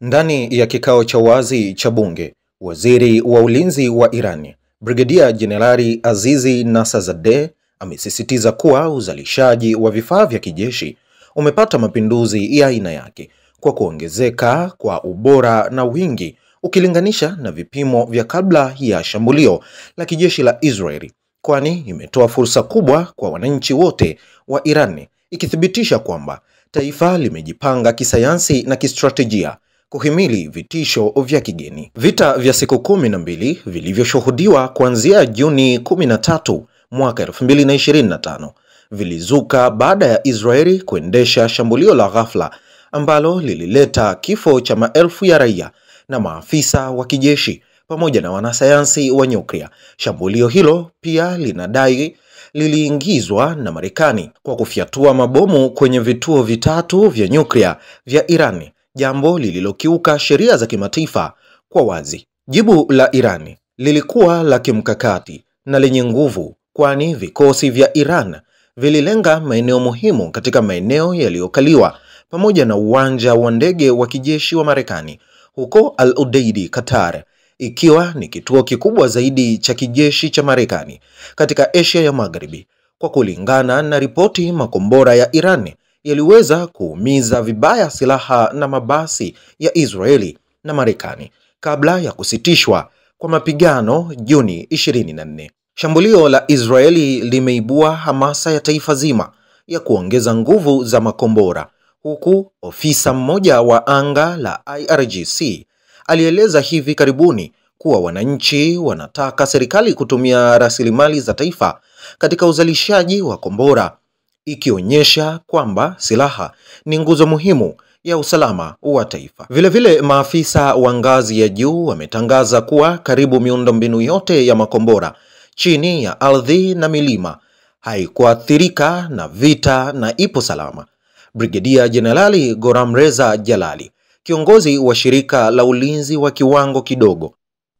Ndani ya kikao cha wazi cha bunge, waziri wa ulinzi wa Iran, Brigedia Jenerali Azizi Nasazadeh, amesisitiza kuwa uzalishaji wa vifaa vya kijeshi umepata mapinduzi ya aina yake kwa kuongezeka kwa ubora na wingi ukilinganisha na vipimo vya kabla ya shambulio la kijeshi la Israeli, kwani imetoa fursa kubwa kwa wananchi wote wa Iran, ikithibitisha kwamba taifa limejipanga kisayansi na kistrategia kuhimili vitisho vya kigeni. Vita vya siku 12 vilivyoshuhudiwa kuanzia Juni 13 mwaka 2025 vilizuka baada ya Israeli kuendesha shambulio la ghafla ambalo lilileta kifo cha maelfu ya raia na maafisa wa kijeshi pamoja na wanasayansi wa nyuklia. Shambulio hilo pia linadai liliingizwa na Marekani kwa kufyatua mabomu kwenye vituo vitatu vya nyuklia vya Iran, jambo lililokiuka sheria za kimataifa kwa wazi. Jibu la Iran lilikuwa la kimkakati na lenye nguvu, kwani vikosi vya Iran vililenga maeneo muhimu katika maeneo yaliyokaliwa pamoja na uwanja wa ndege wa kijeshi wa Marekani huko Al Udeid, Qatar, ikiwa ni kituo kikubwa zaidi cha kijeshi cha Marekani katika Asia ya Magharibi. Kwa kulingana na ripoti, makombora ya Iran yaliweza kuumiza vibaya silaha na mabasi ya Israeli na Marekani kabla ya kusitishwa kwa mapigano Juni 24. Shambulio la Israeli limeibua hamasa ya taifa zima ya kuongeza nguvu za makombora, huku ofisa mmoja wa anga la IRGC alieleza hivi karibuni kuwa wananchi wanataka serikali kutumia rasilimali za taifa katika uzalishaji wa kombora, ikionyesha kwamba silaha ni nguzo muhimu ya usalama wa taifa. Vilevile, maafisa wa ngazi ya juu wametangaza kuwa karibu miundombinu yote ya makombora chini ya ardhi na milima haikuathirika na vita na ipo salama. Brigedia Jenerali Goramreza Jalali, kiongozi wa shirika la ulinzi wa kiwango kidogo,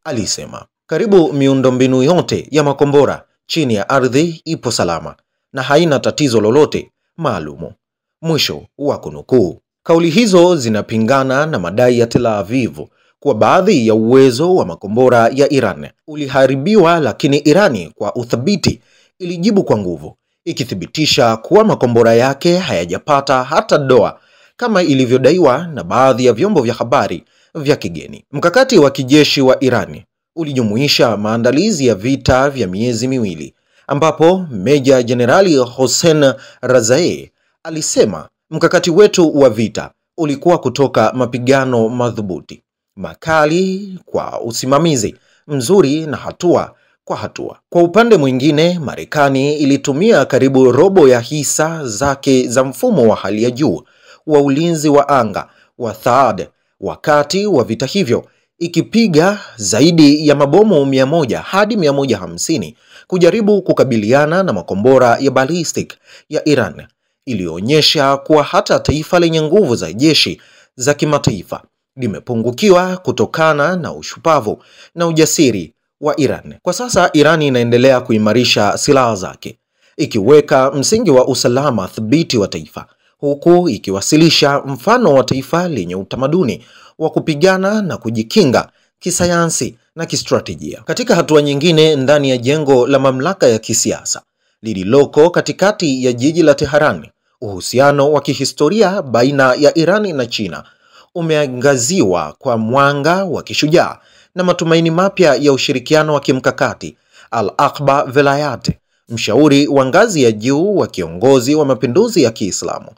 alisema karibu miundombinu yote ya makombora chini ya ardhi ipo salama na haina tatizo lolote maalumu. Mwisho wa kunukuu. Kauli hizo zinapingana na madai ya Tel Aviv kwa baadhi ya uwezo wa makombora ya Iran uliharibiwa, lakini Irani kwa uthabiti ilijibu kwa nguvu, ikithibitisha kuwa makombora yake hayajapata hata doa kama ilivyodaiwa na baadhi ya vyombo vya habari vya kigeni. Mkakati wa kijeshi wa Irani ulijumuisha maandalizi ya vita vya miezi miwili, ambapo Meja Jenerali Hossein Razaei alisema mkakati wetu wa vita ulikuwa kutoka mapigano madhubuti, makali kwa usimamizi mzuri na hatua kwa hatua. Kwa upande mwingine, Marekani ilitumia karibu robo ya hisa zake za mfumo wa hali ya juu wa ulinzi wa anga wa THAAD wakati wa vita hivyo, ikipiga zaidi ya mabomu 100 hadi 150 kujaribu kukabiliana na makombora ya ballistic ya Iran, iliyoonyesha kuwa hata taifa lenye nguvu za jeshi za kimataifa limepungukiwa kutokana na ushupavu na ujasiri wa Iran. Kwa sasa Iran inaendelea kuimarisha silaha zake, ikiweka msingi wa usalama thabiti wa taifa, huku ikiwasilisha mfano wa taifa lenye utamaduni wa kupigana na kujikinga kisayansi na kistrategia. Katika hatua nyingine, ndani ya jengo la mamlaka ya kisiasa lililoko katikati ya jiji la Tehran, uhusiano wa kihistoria baina ya Iran na China umeangaziwa kwa mwanga wa kishujaa na matumaini mapya ya ushirikiano wa kimkakati. Al-Akbar Velayat, mshauri wa ngazi ya juu wa kiongozi wa mapinduzi ya Kiislamu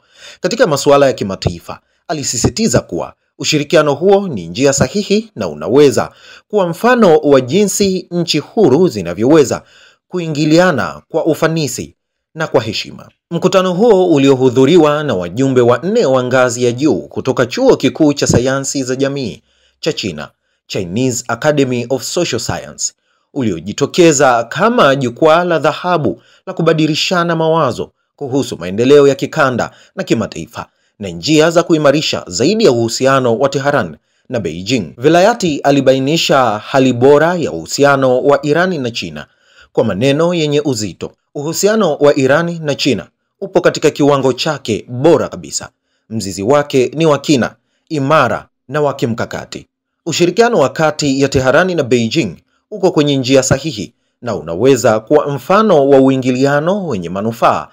katika masuala ya kimataifa, alisisitiza kuwa ushirikiano huo ni njia sahihi na unaweza kuwa mfano wa jinsi nchi huru zinavyoweza kuingiliana kwa ufanisi na kwa heshima. Mkutano huo uliohudhuriwa na wajumbe wanne wa ngazi ya juu kutoka Chuo Kikuu cha Sayansi za Jamii cha China, Chinese Academy of Social Science, uliojitokeza kama jukwaa la dhahabu la kubadilishana mawazo kuhusu maendeleo ya kikanda na kimataifa na njia za kuimarisha zaidi ya uhusiano wa Tehran na Beijing. Velayati alibainisha hali bora ya uhusiano wa Irani na China kwa maneno yenye uzito. Uhusiano wa Irani na China upo katika kiwango chake bora kabisa. Mzizi wake ni wa kina, imara na wa kimkakati. Ushirikiano wa kati ya Teherani na Beijing uko kwenye njia sahihi na unaweza kuwa mfano wa uingiliano wenye manufaa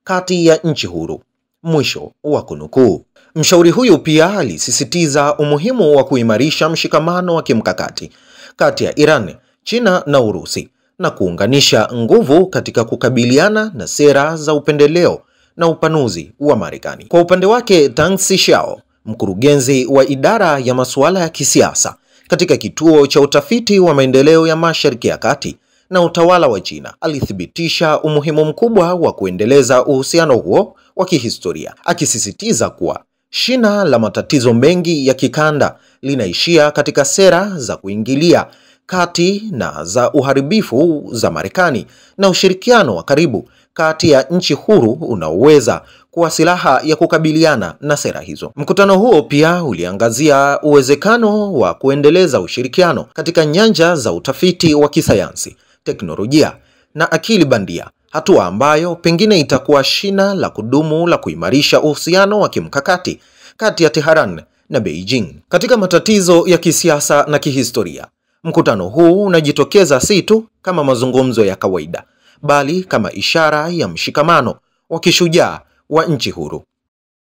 kati ya nchi huru. Mwisho wa kunukuu. Mshauri huyu pia alisisitiza umuhimu wa kuimarisha mshikamano wa kimkakati kati ya Iran, China na Urusi na kuunganisha nguvu katika kukabiliana na sera za upendeleo na upanuzi wa Marekani. Kwa upande wake, Tang Xiao, mkurugenzi wa idara ya masuala ya kisiasa katika kituo cha utafiti wa maendeleo ya Mashariki ya Kati na utawala wa China, alithibitisha umuhimu mkubwa wa kuendeleza uhusiano huo wa kihistoria, akisisitiza kuwa shina la matatizo mengi ya kikanda linaishia katika sera za kuingilia kati na za uharibifu za Marekani, na ushirikiano wa karibu kati ya nchi huru unaoweza kuwa silaha ya kukabiliana na sera hizo. Mkutano huo pia uliangazia uwezekano wa kuendeleza ushirikiano katika nyanja za utafiti wa kisayansi, teknolojia na akili bandia, hatua ambayo pengine itakuwa shina la kudumu la kuimarisha uhusiano wa kimkakati kati ya Tehran na Beijing. Katika matatizo ya kisiasa na kihistoria, mkutano huu unajitokeza si tu kama mazungumzo ya kawaida, bali kama ishara ya mshikamano wa kishujaa wa nchi huru.